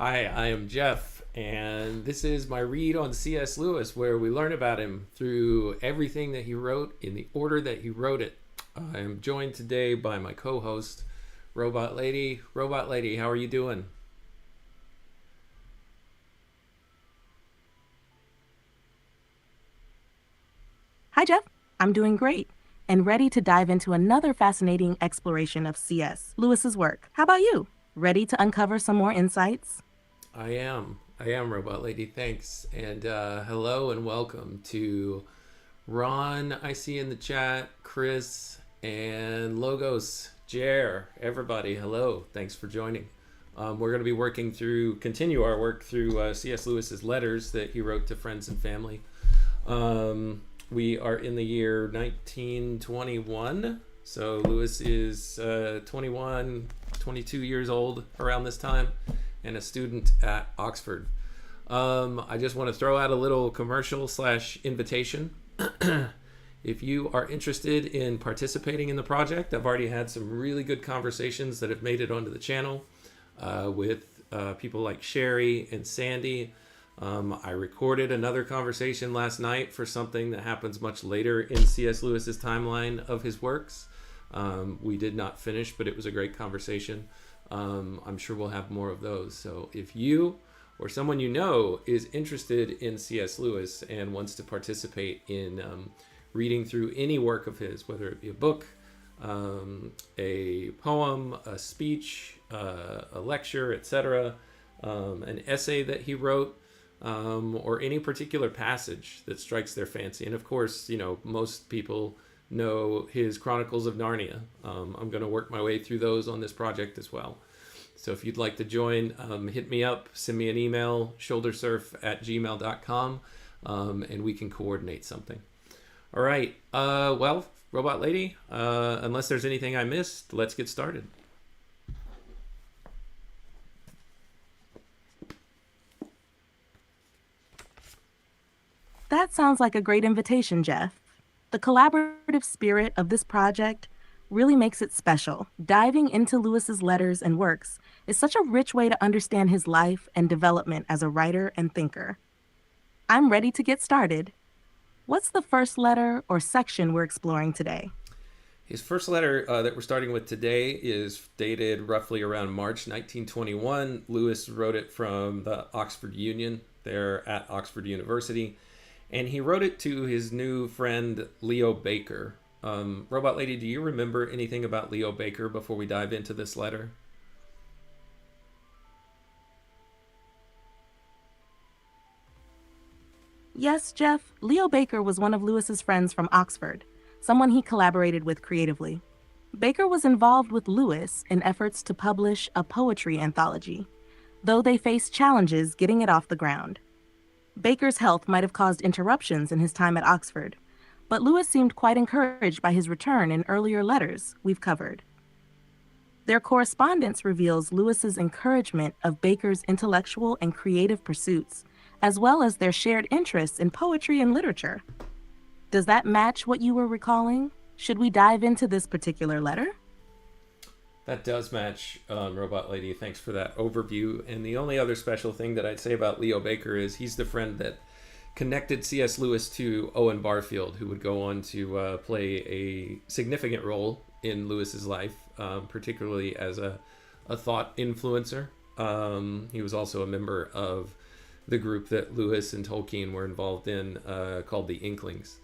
Hi, I am Jeff, and this is my read on C.S. Lewis, where we learn about him through everything that he wrote in the order that he wrote it. I am joined today by my co-host, Robot Lady. Robot Lady, how are you doing? Hi, Jeff. I'm doing great and ready to dive into another fascinating exploration of C.S. Lewis's work. How about you? Ready to uncover some more insights? I am, Robot Lady. Thanks, and hello and welcome to Ron. I see in the chat, Chris and Logos, Jer. Everybody, hello. Thanks for joining. We're going to be continue our work through C.S. Lewis's letters that he wrote to friends and family. We are in the year 1921. So Lewis is 21, 22 years old around this time and a student at Oxford. I just want to throw out a little commercial slash invitation. If you are interested in participating in the project, I've already had some really good conversations that have made it onto the channel with people like Sherry and Sandy. I recorded another conversation last night for something that happens much later in C.S. Lewis's timeline of his works. We did not finish, but it was a great conversation. I'm sure we'll have more of those. So if you or someone you know is interested in C.S. Lewis and wants to participate in reading through any work of his, whether it be a book, a poem, a speech, a lecture, etc., an essay that he wrote, or any particular passage that strikes their fancy. And of course, most people know his Chronicles of Narnia. I'm going to work my way through those on this project as well. So if you'd like to join, hit me up, send me an email, shouldersurf@gmail.com, and we can coordinate something. All right. Well, Robot Lady, unless there's anything I missed, let's get started. That sounds like a great invitation, Jeff. The collaborative spirit of this project really makes it special. Diving into Lewis's letters and works is such a rich way to understand his life and development as a writer and thinker. I'm ready to get started. What's the first letter or section we're exploring today? His first letter that we're starting with today is dated roughly around March 1921. Lewis wrote it from the Oxford Union there at Oxford University. And he wrote it to his new friend, Leo Baker. Robot Lady, do you remember anything about Leo Baker before we dive into this letter? Yes, Jeff, Leo Baker was one of Lewis's friends from Oxford, someone he collaborated with creatively. Baker was involved with Lewis in efforts to publish a poetry anthology, though they faced challenges getting it off the ground. Baker's health might have caused interruptions in his time at Oxford, but Lewis seemed quite encouraged by his return in earlier letters we've covered. Their correspondence reveals Lewis's encouragement of Baker's intellectual and creative pursuits, as well as their shared interests in poetry and literature. Does that match what you were recalling? Should we dive into this particular letter? That does match, Robot Lady. Thanks for that overview. And the only other special thing that I'd say about Leo Baker is he's the friend that connected C.S. Lewis to Owen Barfield, who would go on to play a significant role in Lewis's life, particularly as a thought influencer. He was also a member of the group that Lewis and Tolkien were involved in called the Inklings.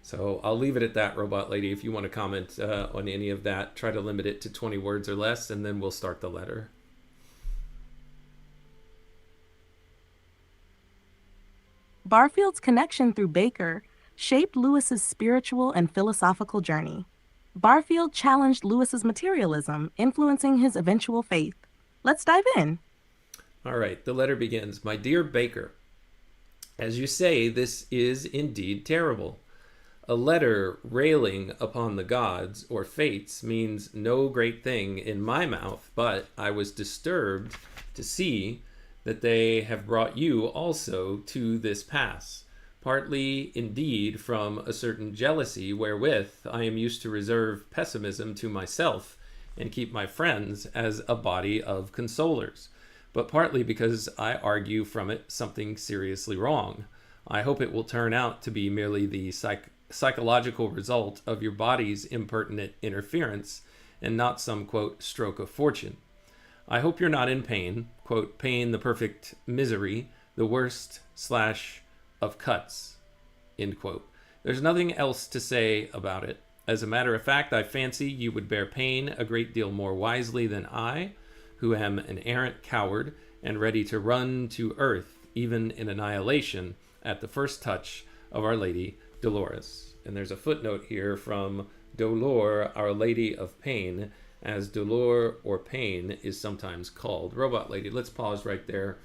So I'll leave it at that, Robot Lady. If you want to comment on any of that, try to limit it to 20 words or less, and then we'll start the letter. Barfield's connection through Baker shaped Lewis's spiritual and philosophical journey. Barfield challenged Lewis's materialism, influencing his eventual faith. Let's dive in. All right, the letter begins. My dear Baker, as you say, this is indeed terrible. A letter railing upon the gods or fates means no great thing in my mouth, but I was disturbed to see that they have brought you also to this pass, partly indeed from a certain jealousy wherewith I am used to reserve pessimism to myself and keep my friends as a body of consolers. but partly because I argue from it something seriously wrong. I hope it will turn out to be merely the psychological result of your body's impertinent interference and not some, quote, stroke of fortune. I hope you're not in pain, quote, pain the perfect misery, the worst slash of cuts, end quote. There's nothing else to say about it. As a matter of fact, I fancy you would bear pain a great deal more wisely than I, who am an arrant coward and ready to run to earth, even in annihilation, at the first touch of Our Lady Dolores. And there's a footnote here from Dolor, Our Lady of Pain, as dolor or pain is sometimes called. Robot Lady, let's pause right there.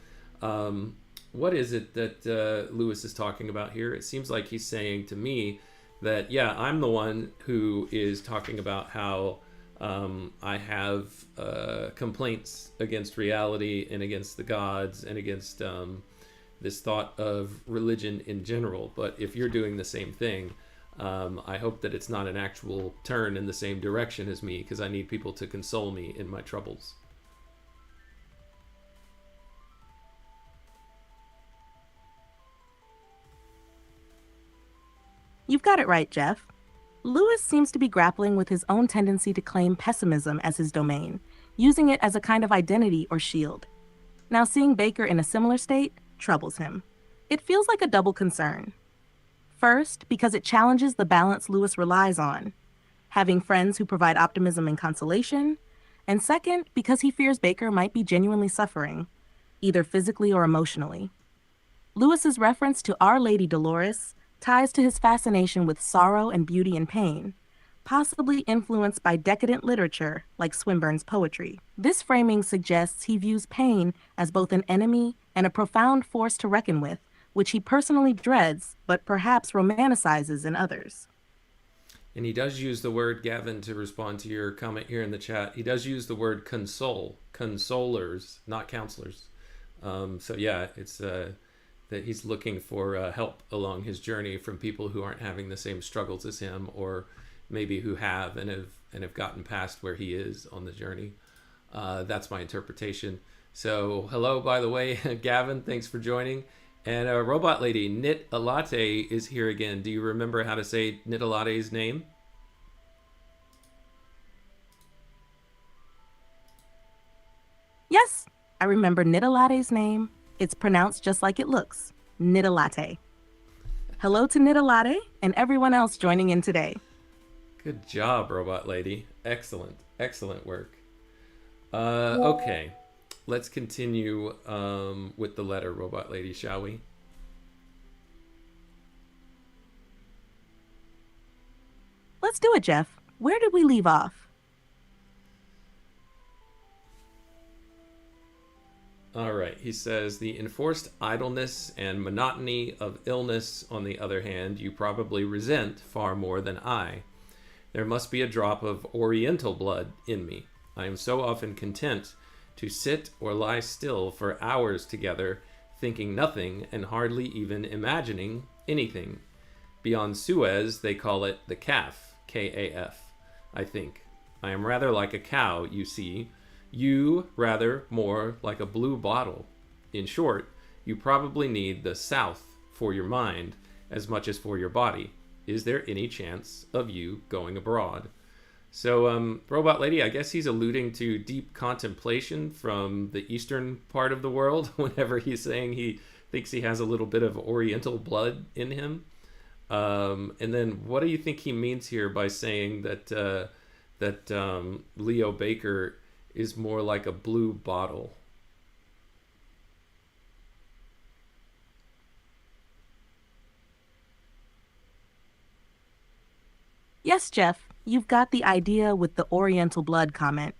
What is it that Lewis is talking about here? It seems like he's saying to me that, yeah, I'm the one who is talking about how I have complaints against reality and against the gods and against this thought of religion in general. But if you're doing the same thing, I hope that it's not an actual turn in the same direction as me, because I need people to console me in my troubles. You've got it right, Jeff. Lewis seems to be grappling with his own tendency to claim pessimism as his domain, using it as a kind of identity or shield. Now, seeing Baker in a similar state troubles him. It feels like a double concern. First, because it challenges the balance Lewis relies on, having friends who provide optimism and consolation, and second, because he fears Baker might be genuinely suffering, either physically or emotionally. Lewis's reference to Our Lady Dolores ties to his fascination with sorrow and beauty and pain, possibly influenced by decadent literature like Swinburne's poetry. This framing suggests he views pain as both an enemy and a profound force to reckon with, which he personally dreads, but perhaps romanticizes in others. And he does use the word, Gavin, to respond to your comment here in the chat. He does use the word console, consolers, not counselors. So yeah, it's that he's looking for help along his journey from people who aren't having the same struggles as him, or maybe who have and have gotten past where he is on the journey. That's my interpretation. So hello, by the way, Gavin, thanks for joining. And Robot Lady, Knit a Latte is here again. Do you remember how to say Knit a Latte's name? Yes, I remember Knit a Latte's name. It's pronounced just like it looks, Knit a Latte. Hello to Knit a Latte and everyone else joining in today. Good job, Robot Lady. Excellent, excellent work. Okay. Let's continue with the letter, Robot Lady, shall we? Let's do it, Jeff. Where did we leave off? All right. He says, the enforced idleness and monotony of illness, on the other hand, you probably resent far more than I. There must be a drop of Oriental blood in me. I am so often content to sit or lie still for hours together, thinking nothing and hardly even imagining anything. Beyond Suez, they call it the calf, K-A-F, I think. I am rather like a cow, you see. You, rather, more like a blue bottle. In short, you probably need the South for your mind as much as for your body. Is there any chance of you going abroad? So, Robot Lady, I guess he's alluding to deep contemplation from the eastern part of the world whenever he's saying he thinks he has a little bit of Oriental blood in him. And then what do you think he means here by saying that Leo Baker is more like a blue bottle? Yes, Jeff, you've got the idea with the Oriental blood comment.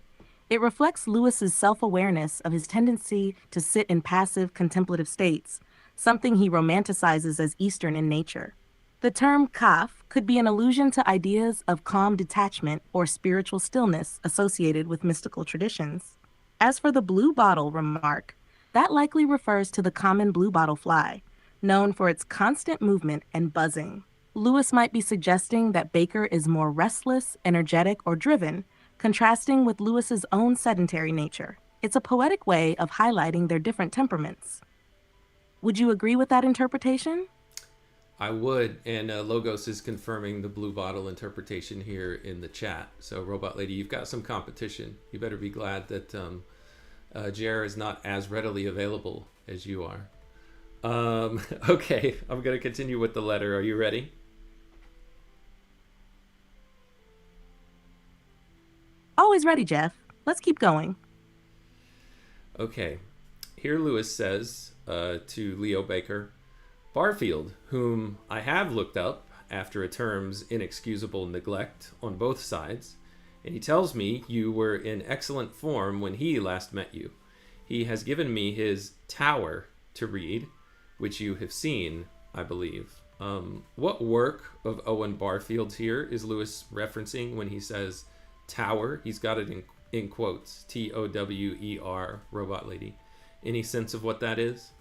It reflects Lewis's self-awareness of his tendency to sit in passive contemplative states, something he romanticizes as Eastern in nature. The term kaf could be an allusion to ideas of calm detachment or spiritual stillness associated with mystical traditions. As for the blue bottle remark, that likely refers to the common blue bottle fly, known for its constant movement and buzzing. Lewis might be suggesting that Baker is more restless, energetic, or driven, contrasting with Lewis's own sedentary nature. It's a poetic way of highlighting their different temperaments. Would you agree with that interpretation? I would, and Logos is confirming the blue bottle interpretation here in the chat. So, Robot Lady, you've got some competition. You better be glad that Jer is not as readily available as you are. Okay, I'm going to continue with the letter. Are you ready? Always ready, Jeff. Let's keep going. Okay, here Lewis says to Leo Baker, Barfield, whom I have looked up after a term's inexcusable neglect on both sides, and he tells me you were in excellent form when he last met you. He has given me his Tower to read, which you have seen, I believe. What work of Owen Barfield's here is Lewis referencing when he says Tower? He's got it in quotes, Tower, Robot Lady. Any sense of what that is?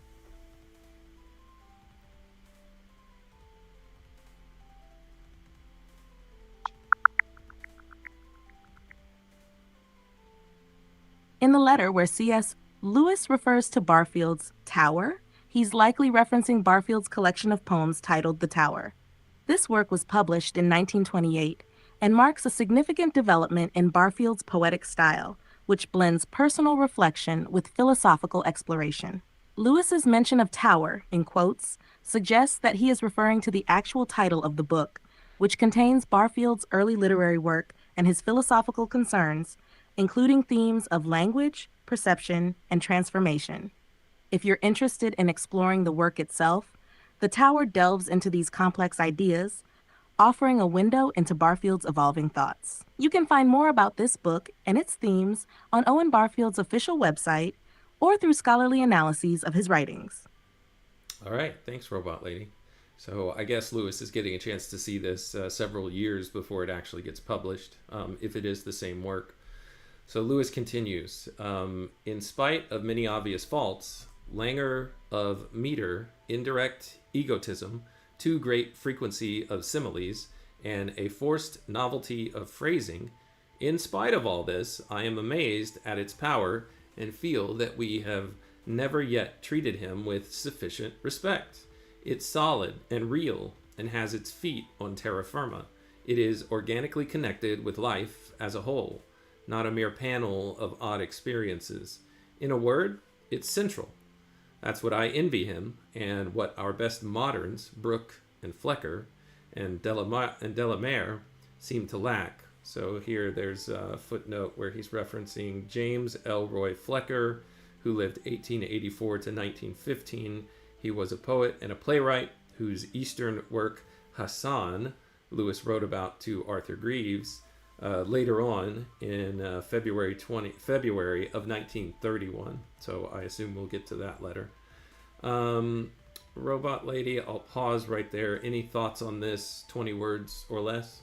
In the letter where C.S. Lewis refers to Barfield's Tower, he's likely referencing Barfield's collection of poems titled The Tower. This work was published in 1928 and marks a significant development in Barfield's poetic style, which blends personal reflection with philosophical exploration. Lewis's mention of Tower, in quotes, suggests that he is referring to the actual title of the book, which contains Barfield's early literary work and his philosophical concerns, including themes of language, perception, and transformation. If you're interested in exploring the work itself, The Tower delves into these complex ideas, offering a window into Barfield's evolving thoughts. You can find more about this book and its themes on Owen Barfield's official website or through scholarly analyses of his writings. All right, thanks, Robot Lady. So I guess Lewis is getting a chance to see this several years before it actually gets published, if it is the same work. So Lewis continues, in spite of many obvious faults, languor of meter, indirect egotism, too great frequency of similes, and a forced novelty of phrasing, in spite of all this, I am amazed at its power and feel that we have never yet treated him with sufficient respect. It's solid and real and has its feet on terra firma. It is organically connected with life as a whole, not a mere panel of odd experiences. In a word, it's central. That's what I envy him, and what our best moderns, Brooke and Flecker and Delamere, seem to lack. So here there's a footnote where he's referencing James Elroy Flecker, who lived 1884 to 1915. He was a poet and a playwright whose Eastern work, Hassan, Lewis wrote about to Arthur Greeves later on in February of 1931. So I assume we'll get to that letter. Robot Lady, I'll pause right there. Any thoughts on this? 20 words or less?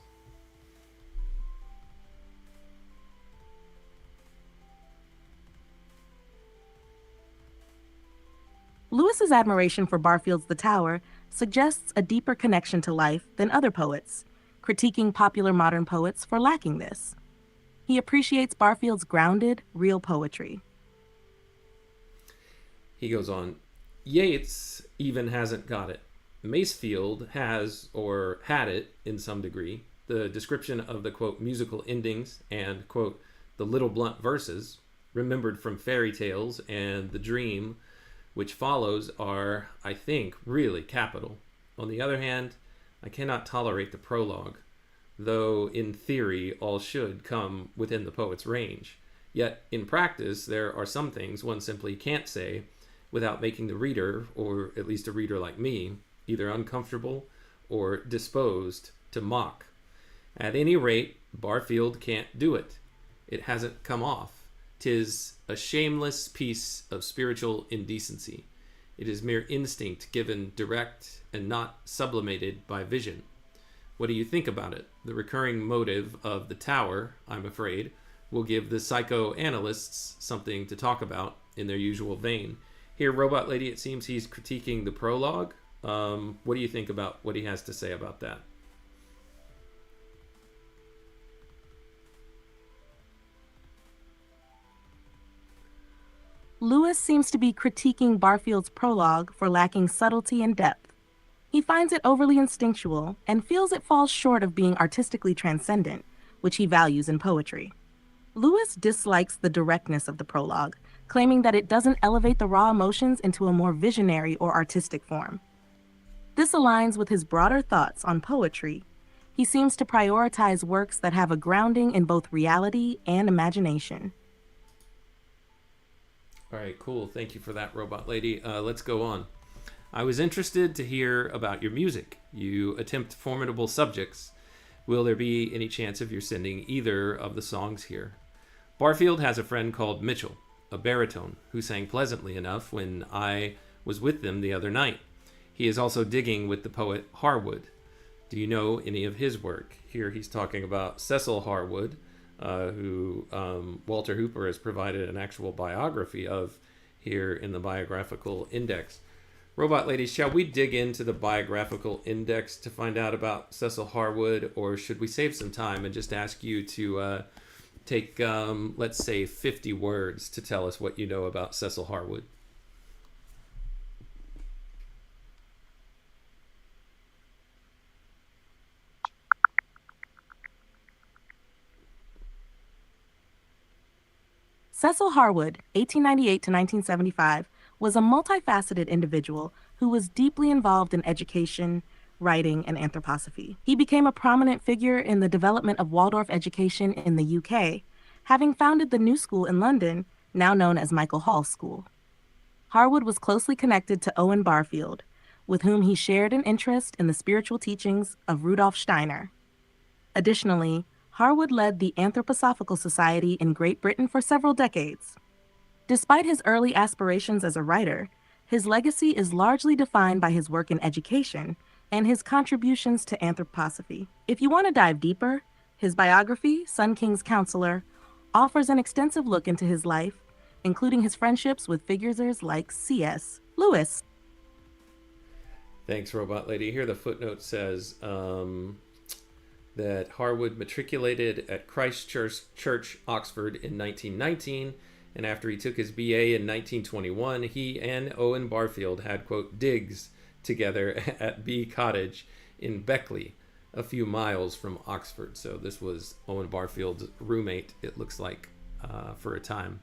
Lewis's admiration for Barfield's The Tower suggests a deeper connection to life than other poets, critiquing popular modern poets for lacking this. He appreciates Barfield's grounded, real poetry. He goes on, Yeats even hasn't got it. Masefield has, or had it in some degree. The description of the, quote, musical endings and, quote, the little blunt verses, remembered from fairy tales and the dream, which follows, are, I think, really capital. On the other hand, I cannot tolerate the prologue, though in theory all should come within the poet's range. Yet in practice, there are some things one simply can't say without making the reader, or at least a reader like me, either uncomfortable or disposed to mock. At any rate, Barfield can't do it. It hasn't come off. 'Tis a shameless piece of spiritual indecency. It is mere instinct given direct and not sublimated by vision. What do you think about it? The recurring motive of The Tower, I'm afraid, will give the psychoanalysts something to talk about in their usual vein. Here, Robot Lady, it seems he's critiquing the prologue. What do you think about what he has to say about that? Lewis seems to be critiquing Barfield's prologue for lacking subtlety and depth. He finds it overly instinctual and feels it falls short of being artistically transcendent, which he values in poetry. Lewis dislikes the directness of the prologue, claiming that it doesn't elevate the raw emotions into a more visionary or artistic form. This aligns with his broader thoughts on poetry. He seems to prioritize works that have a grounding in both reality and imagination. All right, cool. Thank you for that, Robot Lady. Let's go on. I was interested to hear about your music. You attempt formidable subjects. Will there be any chance of your sending either of the songs here? Barfield has a friend called Mitchell, a baritone, who sang pleasantly enough when I was with them the other night. He is also digging with the poet Harwood. Do you know any of his work? Here he's talking about Cecil Harwood, who Walter Hooper has provided an actual biography of here in the biographical index. Robot Ladies, shall we dig into the biographical index to find out about Cecil Harwood, or should we save some time and just ask you to take, let's say, 50 words to tell us what you know about Cecil Harwood? Cecil Harwood, 1898 to 1975, was a multifaceted individual who was deeply involved in education, writing, and anthroposophy. He became a prominent figure in the development of Waldorf education in the UK, having founded the New School in London, now known as Michael Hall School. Harwood was closely connected to Owen Barfield, with whom he shared an interest in the spiritual teachings of Rudolf Steiner. Additionally, Harwood led the Anthroposophical Society in Great Britain for several decades. Despite his early aspirations as a writer, his legacy is largely defined by his work in education and his contributions to anthroposophy. If you want to dive deeper, his biography, Sun King's Counselor, offers an extensive look into his life, including his friendships with figures like C.S. Lewis. Thanks, Robot Lady. Here the footnote says that Harwood matriculated at Christ Church, Oxford in 1919, and after he took his BA in 1921, he and Owen Barfield had, quote, digs together at B Cottage in Beckley, a few miles from Oxford. So this was Owen Barfield's roommate, it looks like, for a time.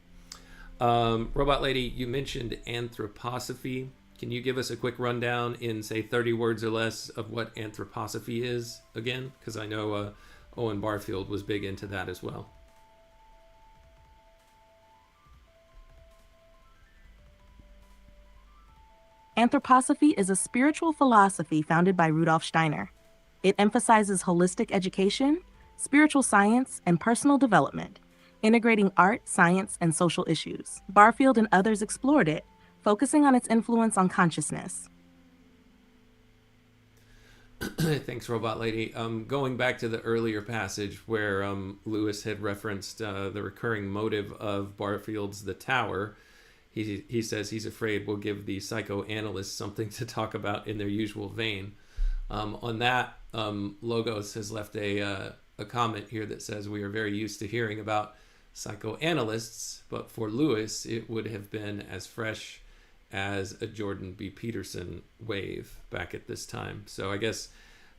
Robot Lady, you mentioned anthroposophy. Can you give us a quick rundown in, say, 30 words or less of what anthroposophy is again? Because I know Owen Barfield was big into that as well. Anthroposophy is a spiritual philosophy founded by Rudolf Steiner. It emphasizes holistic education, spiritual science, and personal development, integrating art, science, and social issues. Barfield and others explored it, focusing on its influence on consciousness. Thanks, Robot Lady. Going back to the earlier passage where Lewis had referenced the recurring motive of Barfield's The Tower, he says he's afraid we'll give the psychoanalysts something to talk about in their usual vein. On that, Logos has left a comment here that says we are very used to hearing about psychoanalysts, but for Lewis, it would have been as fresh as a Jordan B. Peterson wave back at this time. So I guess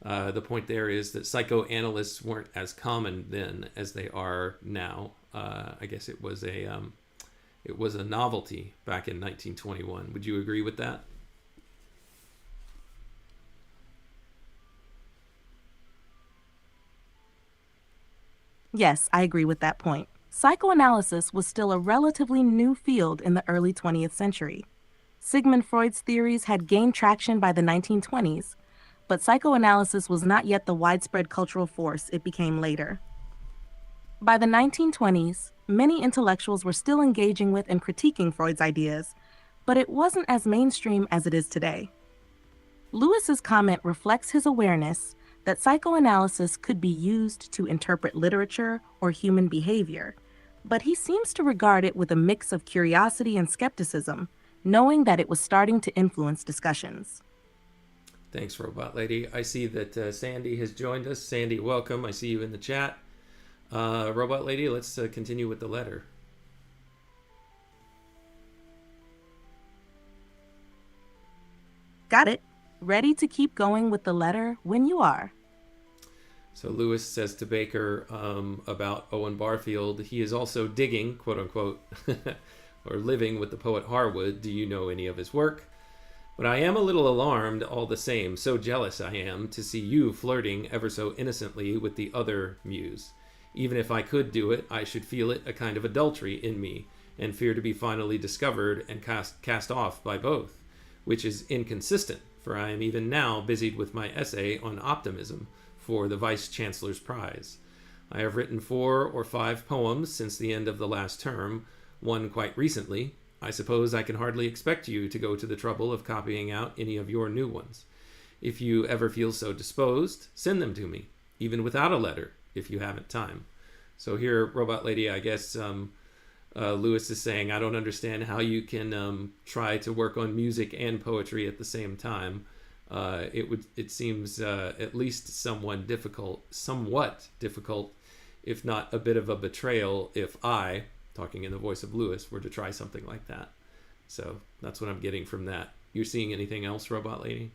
the point there is that psychoanalysts weren't as common then as they are now. I guess it was a novelty back in 1921. Would you agree with that? Yes, I agree with that point. Psychoanalysis was still a relatively new field in the early 20th century. Sigmund Freud's theories had gained traction by the 1920s, but psychoanalysis was not yet the widespread cultural force it became later. By the 1920s, many intellectuals were still engaging with and critiquing Freud's ideas, but it wasn't as mainstream as it is today. Lewis's comment reflects his awareness that psychoanalysis could be used to interpret literature or human behavior, but he seems to regard it with a mix of curiosity and skepticism, knowing that it was starting to influence discussions. Thanks, Robot Lady. I see that Sandy has joined us. Sandy, welcome. I see you in the chat. Robot Lady, let's continue with the letter. Got it. Ready to keep going with the letter when you are. So Lewis says to Baker about Owen Barfield, he is also digging, quote unquote, or living with the poet Harwood. Do you know any of his work? But I am a little alarmed all the same. So jealous I am to see you flirting ever so innocently with the other muse. Even if I could do it, I should feel it a kind of adultery in me, and fear to be finally discovered and cast off by both, which is inconsistent, for I am even now busied with my essay on optimism for the Vice-Chancellor's Prize. I have written 4 or 5 poems since the end of the last term, one quite recently. I suppose I can hardly expect you to go to the trouble of copying out any of your new ones. If you ever feel so disposed, send them to me, even without a letter, if you haven't time. So here, Robot Lady, I guess Lewis is saying, I don't understand how you can try to work on music and poetry at the same time. It seems at least somewhat difficult, if not a bit of a betrayal, if I, talking in the voice of Lewis, were to try something like that. So that's what I'm getting from that. You're seeing anything else, Robot Lady?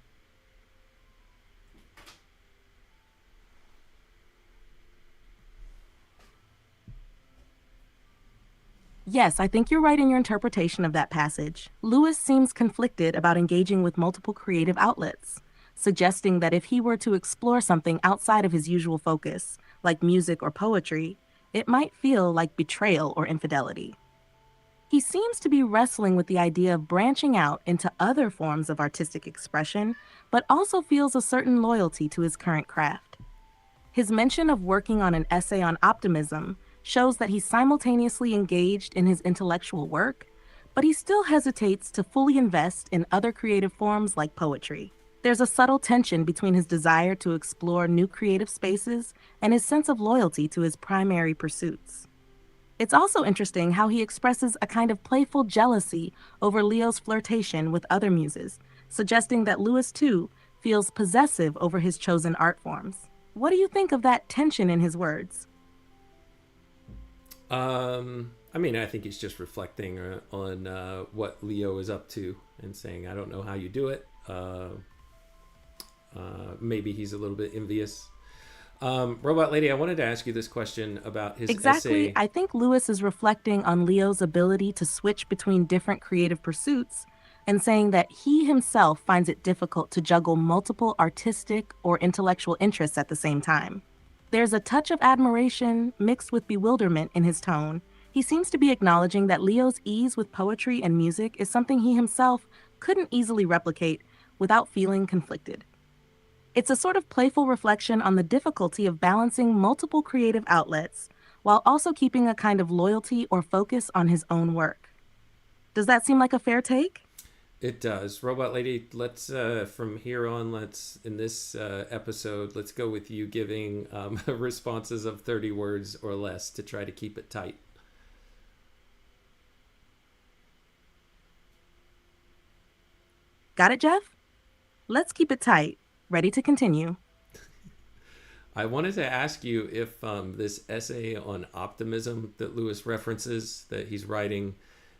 Yes, I think you're right in your interpretation of that passage. Lewis seems conflicted about engaging with multiple creative outlets, suggesting that if he were to explore something outside of his usual focus, like music or poetry, it might feel like betrayal or infidelity. He seems to be wrestling with the idea of branching out into other forms of artistic expression, but also feels a certain loyalty to his current craft. His mention of working on an essay on optimism shows that he's simultaneously engaged in his intellectual work, but he still hesitates to fully invest in other creative forms like poetry. There's a subtle tension between his desire to explore new creative spaces and his sense of loyalty to his primary pursuits. It's also interesting how he expresses a kind of playful jealousy over Leo's flirtation with other muses, suggesting that Lewis, too, feels possessive over his chosen art forms. What do you think of that tension in his words? I mean, I think he's just reflecting on what Leo is up to and saying, I don't know how you do it. Maybe he's a little bit envious. Robot Lady, I wanted to ask you this question about his Exactly. essay. I think Lewis is reflecting on Leo's ability to switch between different creative pursuits and saying that he himself finds it difficult to juggle multiple artistic or intellectual interests at the same time. There's a touch of admiration mixed with bewilderment in his tone. He seems to be acknowledging that Leo's ease with poetry and music is something he himself couldn't easily replicate without feeling conflicted. It's a sort of playful reflection on the difficulty of balancing multiple creative outlets while also keeping a kind of loyalty or focus on his own work. Does that seem like a fair take? It does. Robot Lady, let's, from here on, in this episode, let's go with you giving responses of 30 words or less to try to keep it tight. Got it, Jeff? Let's keep it tight. Ready to continue. I wanted to ask you if this essay on optimism that Lewis references, that he's writing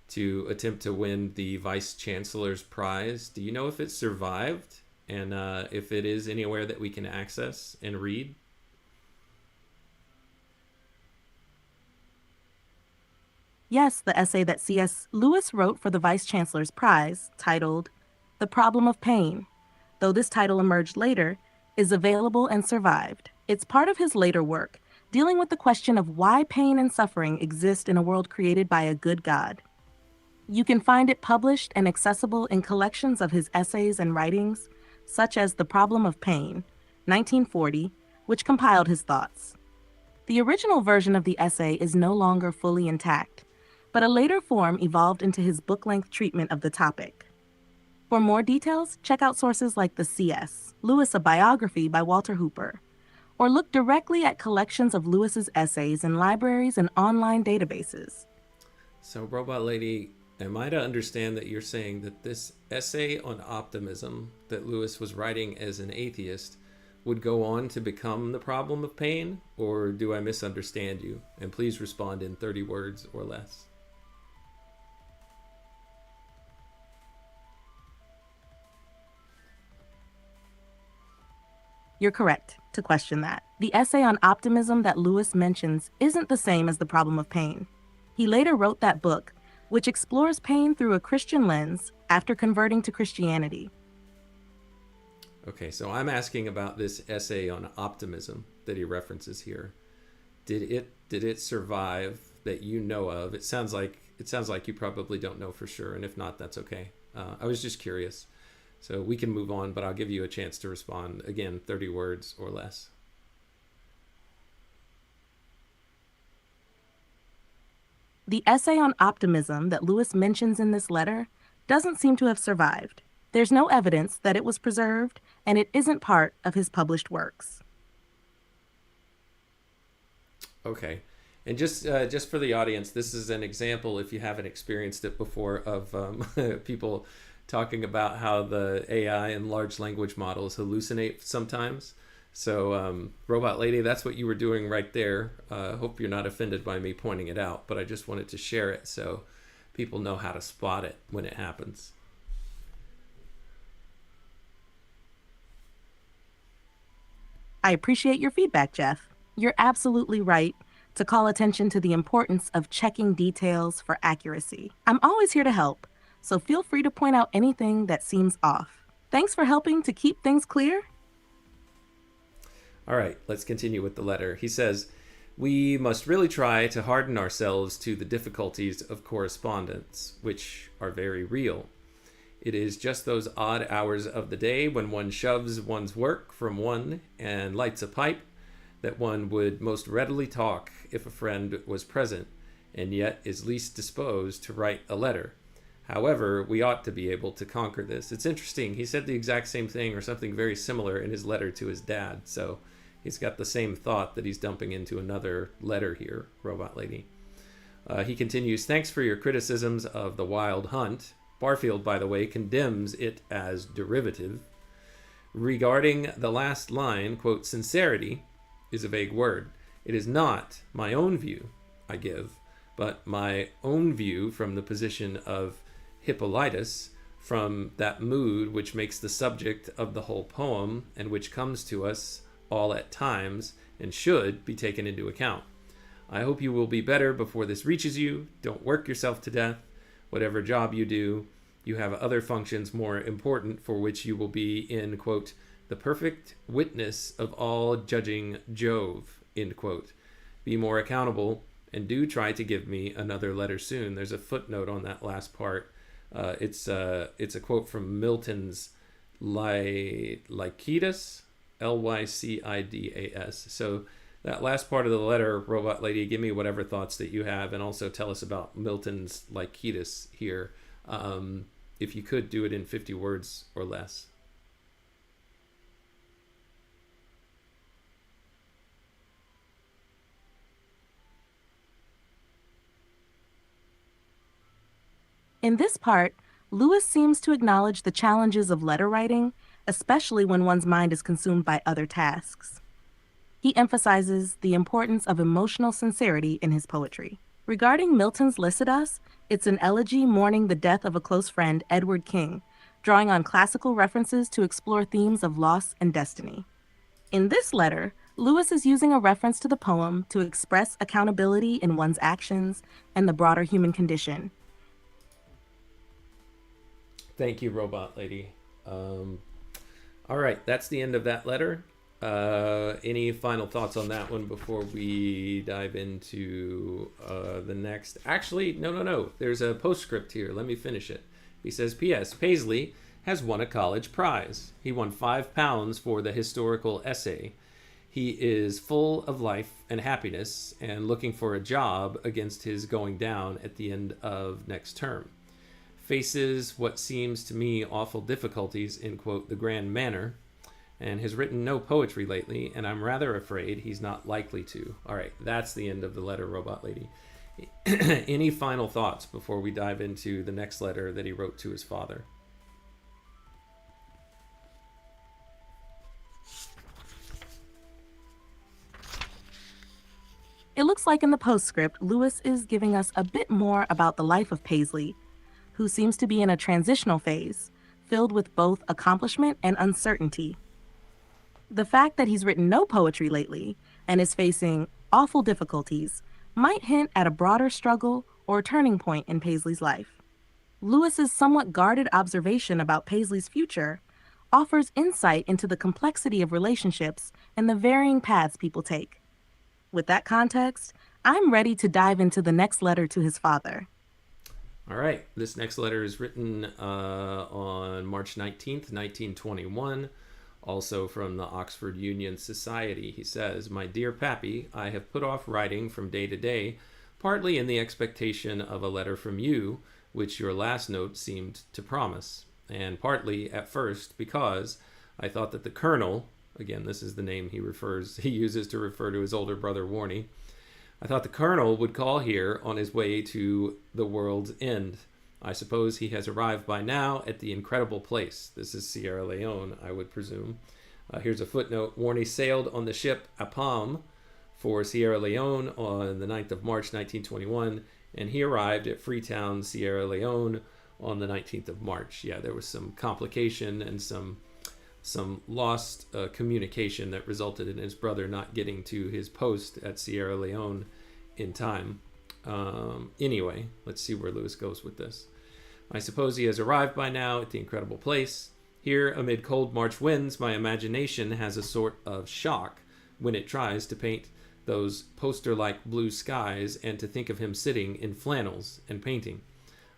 to attempt to win the Vice-Chancellor's Prize, do you know if it survived and if it is anywhere that we can access and read? Yes, the essay that C.S. Lewis wrote for the Vice-Chancellor's Prize, titled The Problem of Pain, though this title emerged later, is available and survived. It's part of his later work, dealing with the question of why pain and suffering exist in a world created by a good God. You can find it published and accessible in collections of his essays and writings, such as The Problem of Pain, 1940, which compiled his thoughts. The original version of the essay is no longer fully intact, but a later form evolved into his book-length treatment of the topic. For more details, check out sources like the C.S. Lewis, a Biography by Walter Hooper, or look directly at collections of Lewis's essays in libraries and online databases. So, Robot Lady, am I to understand that you're saying that this essay on optimism that Lewis was writing as an atheist would go on to become The Problem of Pain, or do I misunderstand you? And please respond in 30 words or less. You're correct to question that. The essay on optimism that Lewis mentions isn't the same as The Problem of Pain. He later wrote that book, which explores pain through a Christian lens after converting to Christianity. Okay, so I'm asking about this essay on optimism that he references here. Did it survive that you know of? It sounds like you probably don't know for sure, and if not, that's okay. I was just curious. So we can move on, but I'll give you a chance to respond. Again, 30 words or less. The essay on optimism that Lewis mentions in this letter doesn't seem to have survived. There's no evidence that it was preserved, and it isn't part of his published works. Okay. And just for the audience, this is an example, if you haven't experienced it before, of people talking about how the AI and large language models hallucinate sometimes. So, Robot Lady, that's what you were doing right there. Hope you're not offended by me pointing it out, but I just wanted to share it so people know how to spot it when it happens. I appreciate your feedback, Jeff. You're absolutely right to call attention to the importance of checking details for accuracy. I'm always here to help, so feel free to point out anything that seems off. Thanks for helping to keep things clear. All right, let's continue with the letter. He says, "We must really try to harden ourselves to the difficulties of correspondence, which are very real. It is just those odd hours of the day when one shoves one's work from one and lights a pipe that one would most readily talk if a friend was present, and yet is least disposed to write a letter. However, we ought to be able to conquer this." It's interesting. He said the exact same thing or something very similar in his letter to his dad. So he's got the same thought that he's dumping into another letter here, Robot Lady. He continues, "Thanks for your criticisms of The Wild Hunt." Barfield, by the way, condemns it as derivative. Regarding the last line, quote, "Sincerity is a vague word. It is not my own view I give, but my own view from the position of Hippolytus, from that mood which makes the subject of the whole poem and which comes to us all at times and should be taken into account. I hope you will be better before this reaches you. Don't work yourself to death. Whatever job you do, you have other functions more important for which you will be in, quote, the perfect witness of all judging Jove, end quote. Be more accountable and do try to give me another letter soon." There's a footnote on that last part. It's a quote from Milton's Lycidas, Lycidas. So that last part of the letter, Robot Lady, give me whatever thoughts that you have, and also tell us about Milton's Lycidas here. If you could do it in 50 words or less. In this part, Lewis seems to acknowledge the challenges of letter writing, especially when one's mind is consumed by other tasks. He emphasizes the importance of emotional sincerity in his poetry. Regarding Milton's Lycidas, it's an elegy mourning the death of a close friend, Edward King, drawing on classical references to explore themes of loss and destiny. In this letter, Lewis is using a reference to the poem to express accountability in one's actions and the broader human condition. Thank you, Robot Lady. All right, that's the end of that letter. Any final thoughts on that one before we dive into the next? Actually, no. There's a postscript here. Let me finish it. He says, "P.S. Paisley has won a college prize. He won £5 for the historical essay. He is full of life and happiness and looking for a job against his going down at the end of next term. Faces what seems to me awful difficulties in, quote, the grand manner, and has written no poetry lately, and I'm rather afraid he's not likely to." All right, that's the end of the letter, Robot Lady. Any final thoughts before we dive into the next letter that he wrote to his father? It looks like in the postscript, Lewis is giving us a bit more about the life of Paisley, who seems to be in a transitional phase, filled with both accomplishment and uncertainty. The fact that he's written no poetry lately and is facing awful difficulties might hint at a broader struggle or turning point in Paisley's life. Lewis's somewhat guarded observation about Paisley's future offers insight into the complexity of relationships and the varying paths people take. With that context, I'm ready to dive into the next letter to his father. All right, this next letter is written on March 19th, 1921, also from the Oxford Union Society. He says, "My dear Pappy, I have put off writing from day to day, partly in the expectation of a letter from you, which your last note seemed to promise, and partly at first because I thought that the Colonel," again, this is the name he uses to refer to his older brother Warnie, "I thought the Colonel would call here on his way to the world's end. I suppose he has arrived by now at the incredible place." This is Sierra Leone, I would presume. Here's a footnote. Warnie sailed on the ship Apam for Sierra Leone on the 9th of March, 1921, and he arrived at Freetown, Sierra Leone on the 19th of March. Yeah, there was some complication and some lost communication that resulted in his brother not getting to his post at Sierra Leone in time. Anyway, let's see where Lewis goes with this. "I suppose he has arrived by now at the incredible place. Here, amid cold March winds, my imagination has a sort of shock when it tries to paint those poster-like blue skies and to think of him sitting in flannels and painting.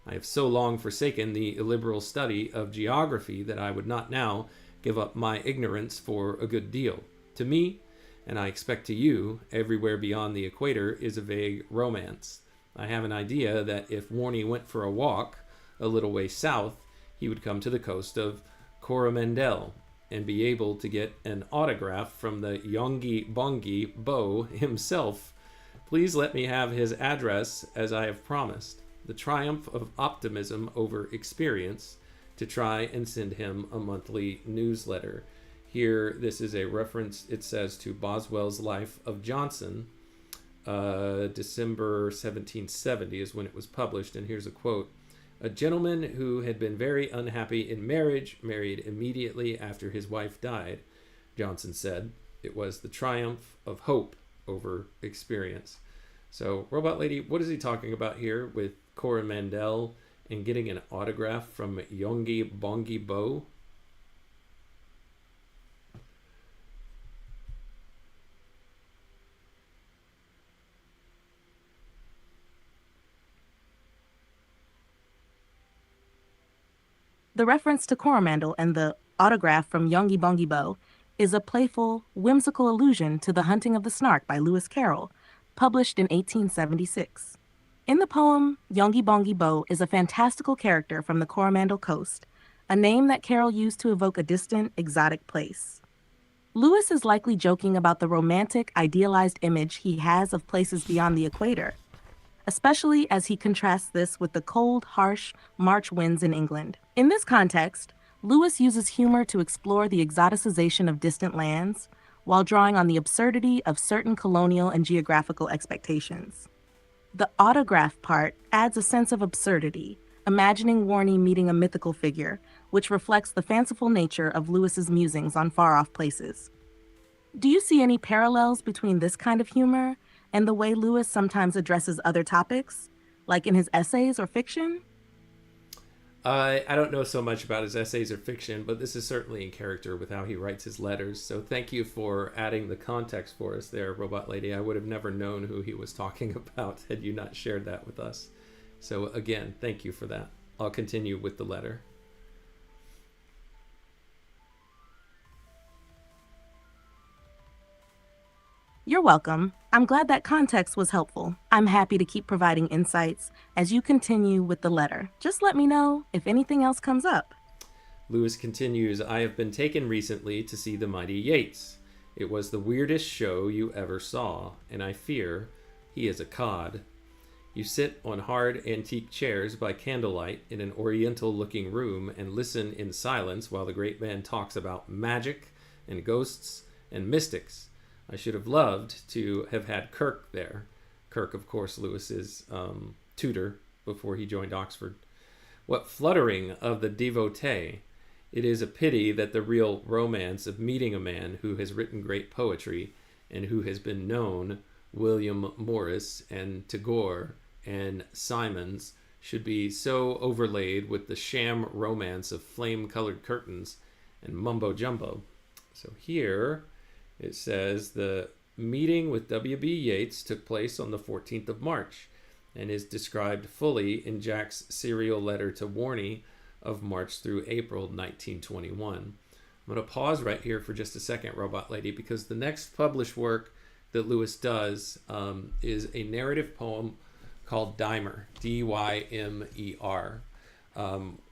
I have so long forsaken the illiberal study of geography that I would not now give up my ignorance for a good deal. To me, and I expect to you, everywhere beyond the equator is a vague romance. I have an idea that if Warnie went for a walk a little way south, he would come to the coast of Coromandel and be able to get an autograph from the Yonggi Bongi Bo himself. Please let me have his address as I have promised. The triumph of optimism over experience, to try and send him a monthly newsletter." Here, this is a reference, it says, to Boswell's Life of Johnson. December 1770 is when it was published, and here's a quote. "A gentleman who had been very unhappy in marriage married immediately after his wife died," Johnson said. "It was the triumph of hope over experience." So, Robot Lady, what is he talking about here with Coromandel and getting an autograph from Yonggi Bongi Bo? The reference to Coromandel and the autograph from Yonggi Bongi Bo is a playful, whimsical allusion to The Hunting of the Snark by Lewis Carroll, published in 1876. In the poem, Yonggi Bongi Bo is a fantastical character from the Coromandel Coast, a name that Carroll used to evoke a distant, exotic place. Lewis is likely joking about the romantic, idealized image he has of places beyond the equator, especially as he contrasts this with the cold, harsh March winds in England. In this context, Lewis uses humor to explore the exoticization of distant lands while drawing on the absurdity of certain colonial and geographical expectations. The autograph part adds a sense of absurdity, imagining Warnie meeting a mythical figure, which reflects the fanciful nature of Lewis's musings on far-off places. Do you see any parallels between this kind of humor and the way Lewis sometimes addresses other topics, like in his essays or fiction? I don't know so much about his essays or fiction, but this is certainly in character with how he writes his letters. So thank you for adding the context for us there, Robot Lady. I would have never known who he was talking about had you not shared that with us. So again, thank you for that. I'll continue with the letter. You're welcome. I'm glad that context was helpful. I'm happy to keep providing insights as you continue with the letter. Just let me know if anything else comes up. Lewis continues, "I have been taken recently to see the mighty Yeats. It was the weirdest show you ever saw, and I fear he is a cod. You sit on hard antique chairs by candlelight in an oriental-looking room and listen in silence while the great man talks about magic and ghosts and mystics. I should have loved to have had Kirk there." Kirk, of course, Lewis's tutor before he joined Oxford. "What fluttering of the devotee! It is a pity that the real romance of meeting a man who has written great poetry and who has been known, William Morris and Tagore and Symonds, should be so overlaid with the sham romance of flame-colored curtains and mumbo jumbo. So here it says the meeting with W.B. Yeats took place on the 14th of March and is described fully in Jack's serial letter to Warney of March through April 1921. I'm going to pause right here for just a second, Robot Lady, because the next published work that Lewis does is a narrative poem called Dymer, D-Y-M-E-R.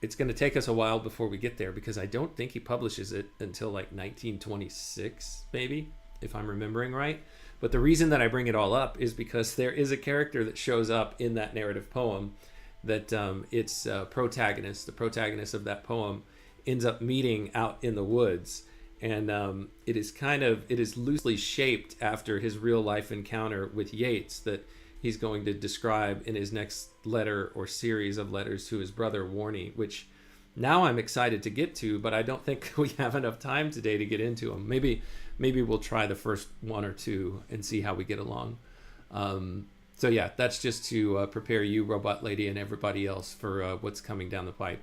It's going to take us a while before we get there because I don't think he publishes it until like 1926, maybe, if I'm remembering right. But the reason that I bring it all up is because there is a character that shows up in that narrative poem that its protagonist, the protagonist of that poem, ends up meeting out in the woods. And it is loosely shaped after his real life encounter with Yeats that he's going to describe in his next letter or series of letters to his brother Warney, which now I'm excited to get to, but I don't think we have enough time today to get into them. Maybe we'll try the first one or two and see how we get along. So yeah, that's just to prepare you, Robot Lady, and everybody else for what's coming down the pipe.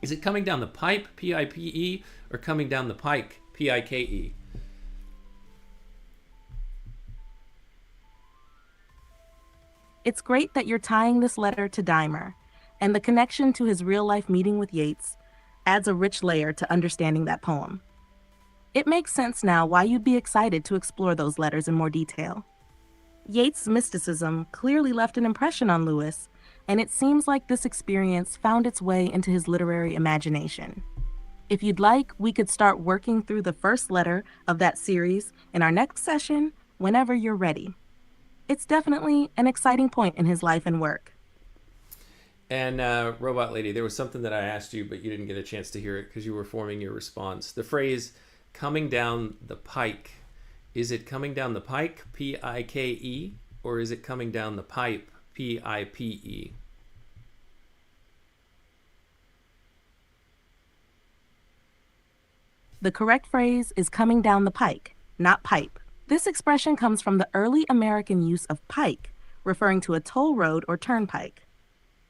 Is it coming down the pipe, P-I-P-E, or coming down the pike, P-I-K-E? It's great that you're tying this letter to Dymer, and the connection to his real-life meeting with Yeats adds a rich layer to understanding that poem. It makes sense now why you'd be excited to explore those letters in more detail. Yeats' mysticism clearly left an impression on Lewis, and it seems like this experience found its way into his literary imagination. If you'd like, we could start working through the first letter of that series in our next session whenever you're ready. It's definitely an exciting point in his life and work. And Robot Lady, there was something that I asked you, but you didn't get a chance to hear it because you were forming your response. The phrase coming down the pike, is it coming down the pike, P-I-K-E, or is it coming down the pipe, P-I-P-E? The correct phrase is coming down the pike, not pipe. This expression comes from the early American use of pike, referring to a toll road or turnpike.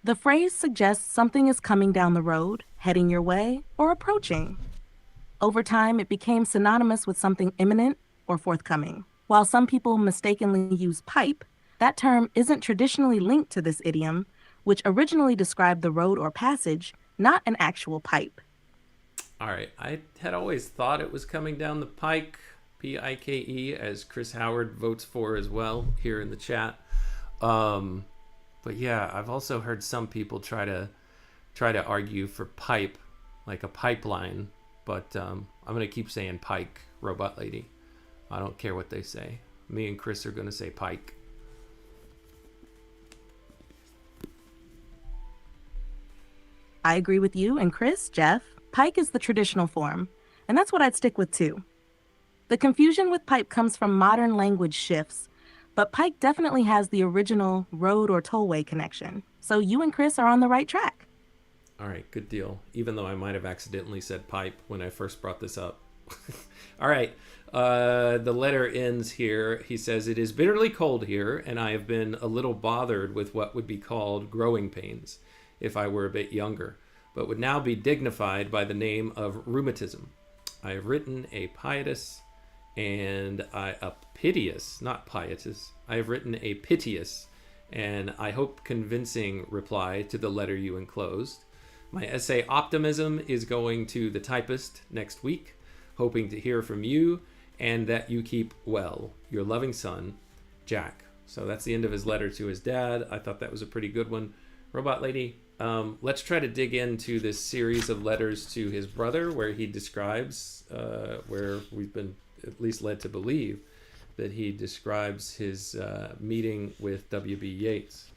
The phrase suggests something is coming down the road, heading your way, or approaching. Over time, it became synonymous with something imminent or forthcoming. While some people mistakenly use pipe, that term isn't traditionally linked to this idiom, which originally described the road or passage, not an actual pipe. All right, I had always thought it was coming down the pike, P-I-K-E, as Chris Howard votes for as well here in the chat. But yeah, I've also heard some people try to argue for pipe, like a pipeline. But I'm going to keep saying pike, Robot Lady. I don't care what they say. Me and Chris are going to say pike. I agree with you and Chris, Jeff. Pike is the traditional form, and that's what I'd stick with too. The confusion with pipe comes from modern language shifts, but pike definitely has the original road or tollway connection. So you and Chris are on the right track. All right, good deal. Even though I might have accidentally said pipe when I first brought this up. All right, the letter ends here. He says, "It is bitterly cold here, and I have been a little bothered with what would be called growing pains if I were a bit younger, but would now be dignified by the name of rheumatism. I have written a piteous and a piteous, not piteous. I have written a piteous and I hope convincing reply to the letter you enclosed. My essay Optimism is going to the typist next week, hoping to hear from you and that you keep well. Your loving son, Jack." So that's the end of his letter to his dad. I thought that was a pretty good one. Robot Lady, let's try to dig into this series of letters to his brother where he describes, where we've been at least led to believe that he describes his meeting with W.B. Yeats.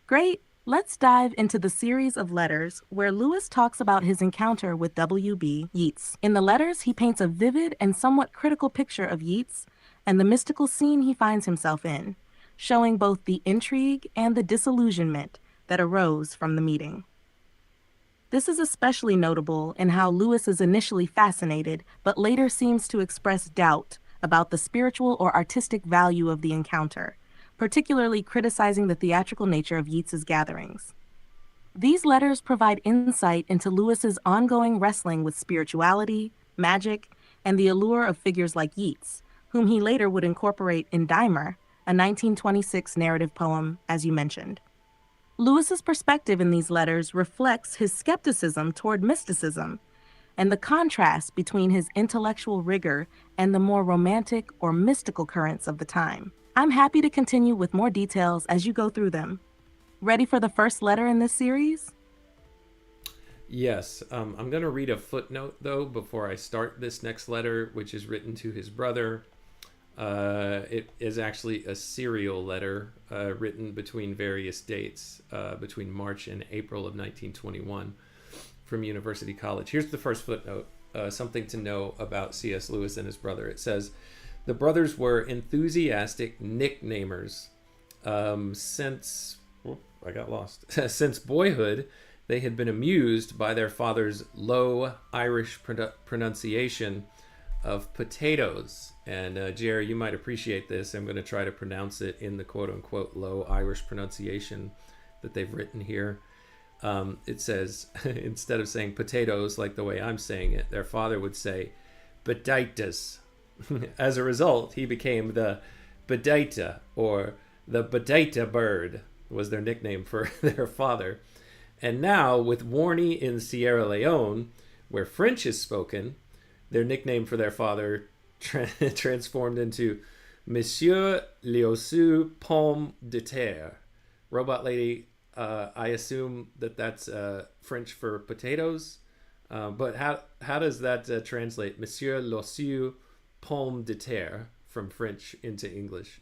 Great. Let's dive into the series of letters where Lewis talks about his encounter with W.B. Yeats. In the letters, he paints a vivid and somewhat critical picture of Yeats and the mystical scene he finds himself in. showing both the intrigue and the disillusionment that arose from the meeting. This is especially notable in how Lewis is initially fascinated, but later seems to express doubt about the spiritual or artistic value of the encounter, particularly criticizing the theatrical nature of Yeats's gatherings. These letters provide insight into Lewis's ongoing wrestling with spirituality, magic, and the allure of figures like Yeats, whom he later would incorporate in Dimer, a 1926 narrative poem, as you mentioned. Lewis's perspective in these letters reflects his skepticism toward mysticism and the contrast between his intellectual rigor and the more romantic or mystical currents of the time. I'm happy to continue with more details as you go through them. Ready for the first letter in this series? Yes, I'm going to read a footnote, though, before I start this next letter, which is written to his brother. It is actually a serial letter written between various dates, between March and April of 1921 from University College. Here's the first footnote, something to know about C.S. Lewis and his brother. It says, the brothers were enthusiastic nicknamers. Since boyhood, they had been amused by their father's low Irish pronunciation of potatoes. And Jerry, you might appreciate this. I'm going to try to pronounce it in the quote-unquote low Irish pronunciation that they've written here. It says, instead of saying potatoes like the way I'm saying it, their father would say potatoes. As a result, he became the potato, or the potato bird was their nickname for their father. And now, with Warney in Sierra Leone, where French is spoken, their nickname for their father transformed into Monsieur l'Ossu Pomme de Terre. Robot Lady, I assume that's French for potatoes, but how does that translate? Monsieur l'Ossu Pomme de Terre from French into English.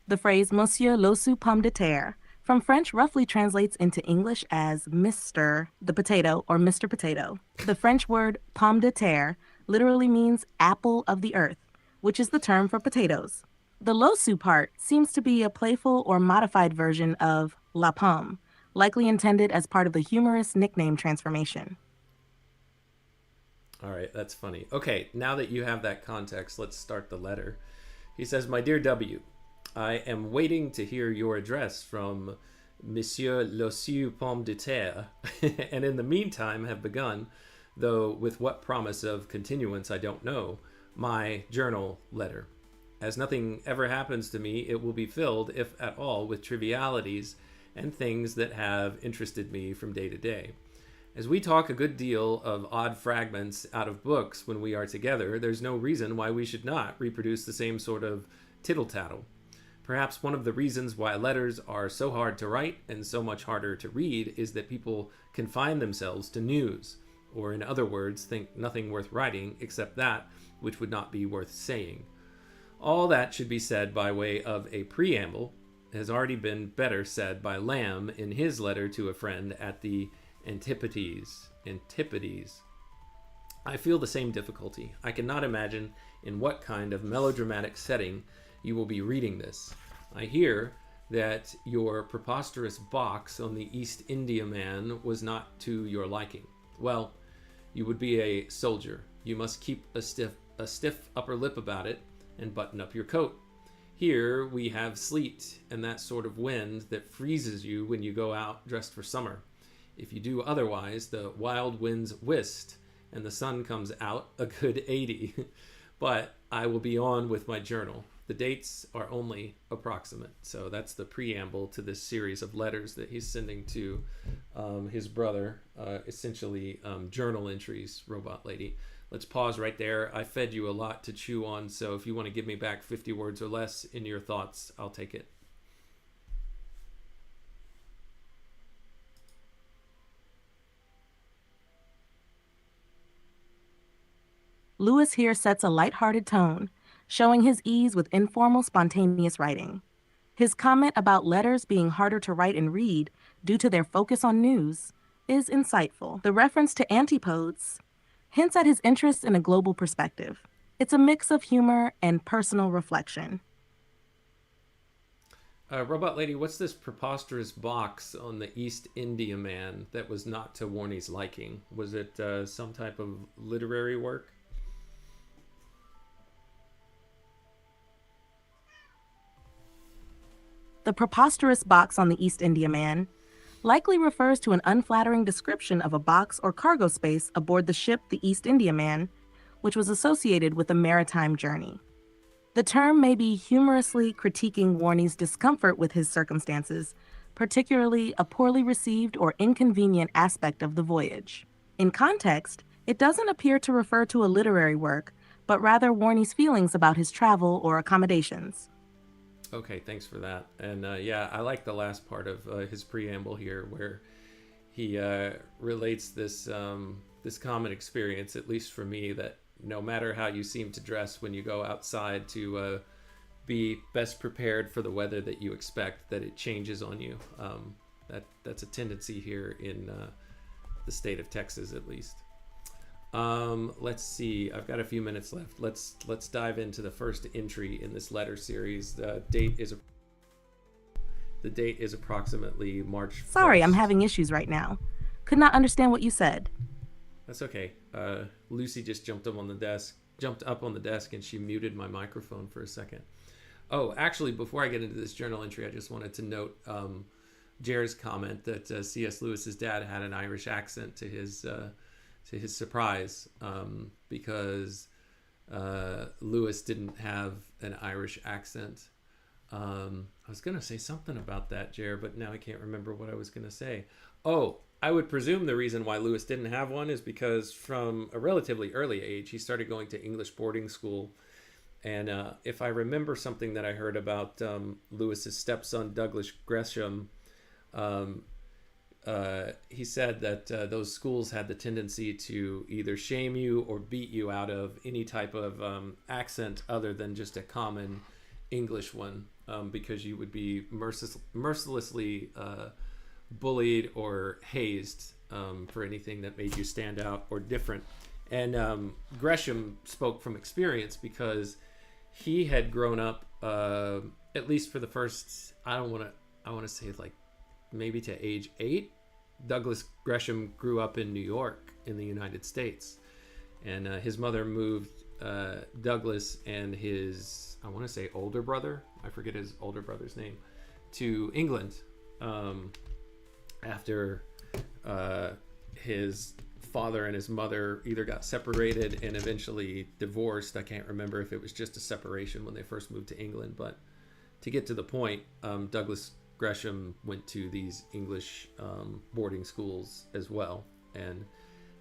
The phrase Monsieur l'Ossu Pomme de Terre from French roughly translates into English as Mr. the Potato or Mr. Potato. The French word pomme de terre literally means apple of the earth, which is the term for potatoes. The l'ossu part seems to be a playful or modified version of la pomme, likely intended as part of the humorous nickname transformation. All right, that's funny. Okay, now that you have that context, let's start the letter. He says, My dear W, I am waiting to hear your address from Monsieur l'Ossu Pomme de Terre, and in the meantime have begun, though with what promise of continuance I don't know, my journal letter. As nothing ever happens to me, it will be filled, if at all, with trivialities and things that have interested me from day to day. As we talk a good deal of odd fragments out of books when we are together, there's no reason why we should not reproduce the same sort of tittle-tattle. Perhaps one of the reasons why letters are so hard to write and so much harder to read is that people confine themselves to news, or in other words, think nothing worth writing except that which would not be worth saying. All that should be said by way of a preamble has already been better said by Lamb in his letter to a friend at the Antipodes. I feel the same difficulty. I cannot imagine in what kind of melodramatic setting you will be reading this. I hear that your preposterous box on the East Indiaman was not to your liking. Well, you would be a soldier. You must keep a stiff upper lip about it and button up your coat. Here we have sleet and that sort of wind that freezes you when you go out dressed for summer. If you do otherwise, the wild winds whist and the sun comes out a good 80. But I will be on with my journal. The dates are only approximate. So that's the preamble to this series of letters that he's sending to his brother, essentially journal entries, Robot Lady. Let's pause right there. I fed you a lot to chew on, so if you want to give me back 50 words or less in your thoughts, I'll take it. Lewis here sets a lighthearted tone, showing his ease with informal, spontaneous writing. His comment about letters being harder to write and read due to their focus on news is insightful. The reference to antipodes hints at his interest in a global perspective. It's a mix of humor and personal reflection. Robot Lady, what's this preposterous box on the East India Man that was not to Warney's liking? Was it some type of literary work? The preposterous box on the East India Man likely refers to an unflattering description of a box or cargo space aboard the ship the East India Man, which was associated with a maritime journey. The term may be humorously critiquing Warney's discomfort with his circumstances, particularly a poorly received or inconvenient aspect of the voyage. In context, it doesn't appear to refer to a literary work, but rather Warney's feelings about his travel or accommodations. Okay, thanks for that. And yeah, I like the last part of his preamble here, where he relates this common experience, at least for me, that no matter how you seem to dress when you go outside to be best prepared for the weather that you expect, that it changes on you. That's a tendency here in the state of Texas, at least. Let's see. I've got a few minutes left. Let's dive into the first entry in this letter series. The date is approximately March 1st. Sorry, I'm having issues right now. Could not understand what you said. That's okay. Lucy just jumped up on the desk, and she muted my microphone for a second. Oh, actually, before I get into this journal entry, I just wanted to note Jer's comment that C.S. Lewis's dad had an Irish accent to his surprise, because Lewis didn't have an Irish accent. I was going to say something about that, Jer, but now I can't remember what I was going to say. Oh, I would presume the reason why Lewis didn't have one is because from a relatively early age, he started going to English boarding school. And if I remember something that I heard about Lewis's stepson, Douglas Gresham, he said that those schools had the tendency to either shame you or beat you out of any type of accent other than just a common English one, because you would be mercilessly bullied or hazed for anything that made you stand out or different. And Gresham spoke from experience because he had grown up, at least for the first, I want to say like maybe to age 8. Douglas Gresham grew up in New York in the United States, and his mother moved Douglas and his, I want to say older brother, I forget his older brother's name, to England after his father and his mother either got separated and eventually divorced. I can't remember if it was just a separation when they first moved to England, but to get to the point, Douglas Gresham went to these English boarding schools as well, and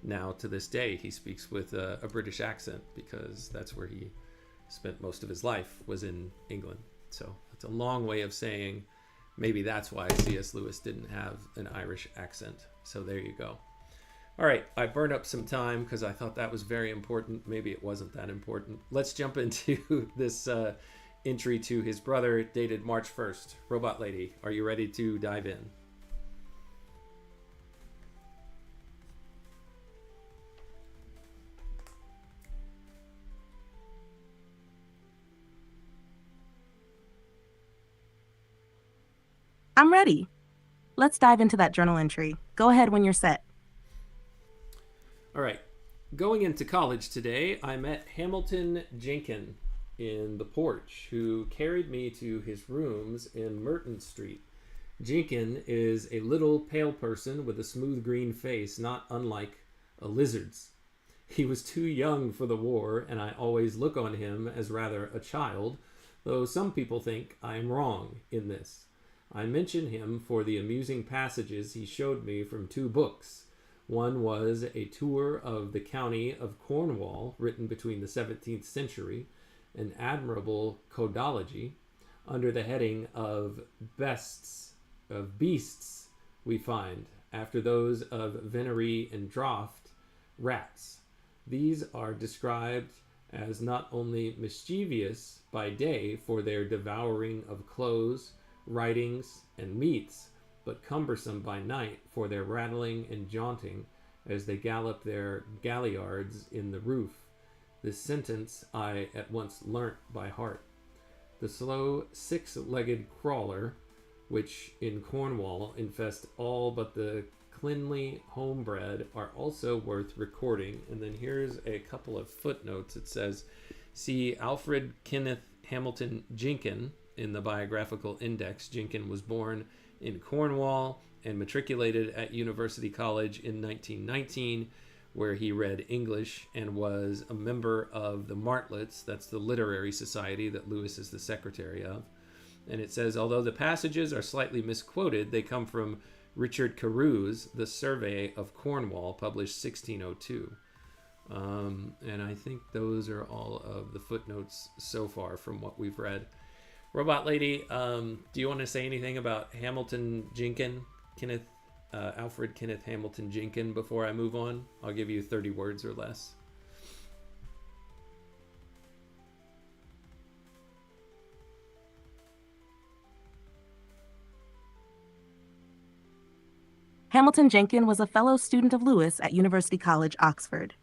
now to this day he speaks with a British accent because that's where he spent most of his life, was in England. So it's a long way of saying maybe that's why C.S. Lewis didn't have an Irish accent. So there you go. All right, I burned up some time because I thought that was very important. Maybe it wasn't that important. Let's jump into this entry to his brother, dated March 1st. Robot Lady, are you ready to dive in? I'm ready. Let's dive into that journal entry. Go ahead when you're set. All right. Going into college today, I met Hamilton Jenkin in the porch, who carried me to his rooms in Merton Street. Jenkin is a little pale person with a smooth green face, not unlike a lizard's. He was too young for the war, and I always look on him as rather a child, though some people think I am wrong in this. I mention him for the amusing passages he showed me from 2 books. One was a tour of the county of Cornwall, written between the 17th century, an admirable codology, under the heading of beasts we find, after those of venery and draught, rats. These are described as not only mischievous by day for their devouring of clothes, writings, and meats, but cumbersome by night for their rattling and jaunting as they gallop their galliards in the roof. This sentence I at once learnt by heart. The slow six-legged crawler, which in Cornwall infest all but the cleanly homebred, are also worth recording. And then here's a couple of footnotes. It says, see Alfred Kenneth Hamilton Jenkin in the Biographical Index. Jenkin was born in Cornwall and matriculated at University College in 1919, where he read English and was a member of the Martlets. That's the literary society that Lewis is the secretary of. And it says, although the passages are slightly misquoted, they come from Richard Carew's The Survey of Cornwall, published 1602. And I think those are all of the footnotes so far from what we've read. Robot Lady, do you want to say anything about Hamilton Jenkin, Alfred Kenneth Hamilton Jenkin, before I move on? I'll give you 30 words or less. Hamilton Jenkin was a fellow student of Lewis at University College, Oxford.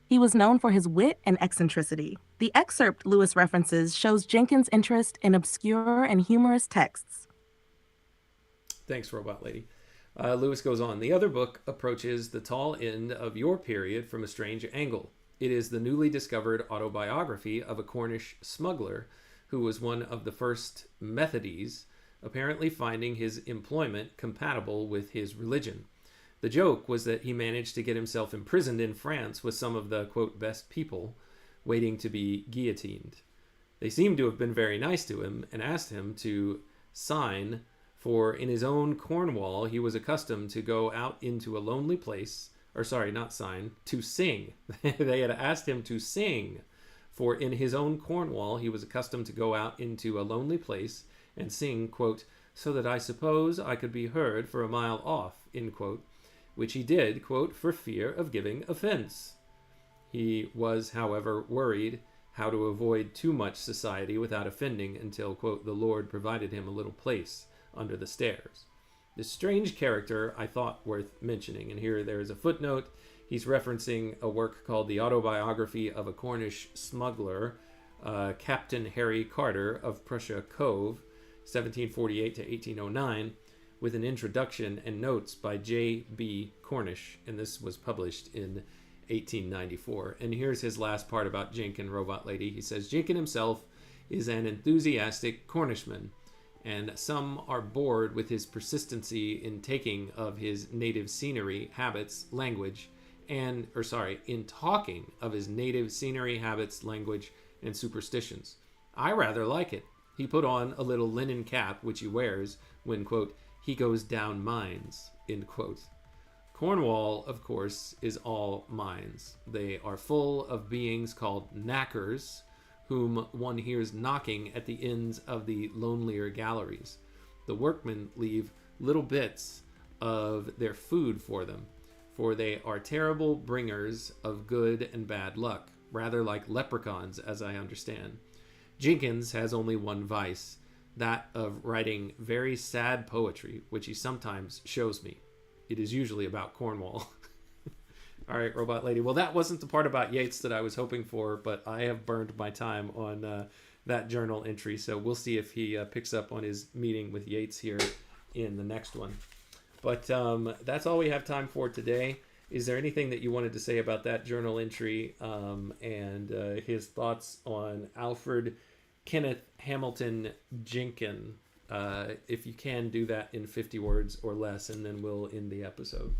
He was known for his wit and eccentricity. The excerpt Lewis references shows Jenkin's interest in obscure and humorous texts. Thanks, Robot Lady. Lewis goes on. The other book approaches the tall end of your period from a strange angle. It is the newly discovered autobiography of a Cornish smuggler who was one of the first Methodies, apparently finding his employment compatible with his religion. The joke was that he managed to get himself imprisoned in France with some of the, quote, best people, waiting to be guillotined. They seemed to have been very nice to him and asked him to sign, for in his own Cornwall he was accustomed to go out into a lonely place, or sorry, not sign, to sing. They had asked him to sing, for in his own Cornwall he was accustomed to go out into a lonely place and sing, quote, so that I suppose I could be heard for a mile off, end quote, which he did, quote, for fear of giving offense. He was, however, worried how to avoid too much society without offending until, quote, the Lord provided him a little place under the stairs. This strange character I thought worth mentioning, and here there is a footnote. He's referencing a work called The Autobiography of a Cornish Smuggler, Captain Harry Carter of Prussia Cove, 1748 to 1809, with an introduction and notes by J.B. Cornish, and this was published in 1894. And here's his last part about Jenkin, Robot Lady. He says, Jenkin himself is an enthusiastic Cornishman, and some are bored with his persistency in taking of his native scenery, habits, language, in talking of his native scenery, habits, language, and superstitions. I rather like it. He put on a little linen cap, which he wears when, quote, he goes down mines, end quote. Cornwall, of course, is all mines. They are full of beings called knackers, whom one hears knocking at the ends of the lonelier galleries. The workmen leave little bits of their food for them, for they are terrible bringers of good and bad luck, rather like leprechauns, as I understand. Jenkins has only one vice, that of writing very sad poetry, which he sometimes shows me. It is usually about Cornwall. All right, Robot Lady. Well, that wasn't the part about Yeats that I was hoping for, but I have burned my time on that journal entry, so we'll see if he picks up on his meeting with Yeats here in the next one. But that's all we have time for today. Is there anything that you wanted to say about that journal entry and his thoughts on Alfred Kenneth Hamilton Jenkin? If you can, do that in 50 words or less, and then we'll end the episode.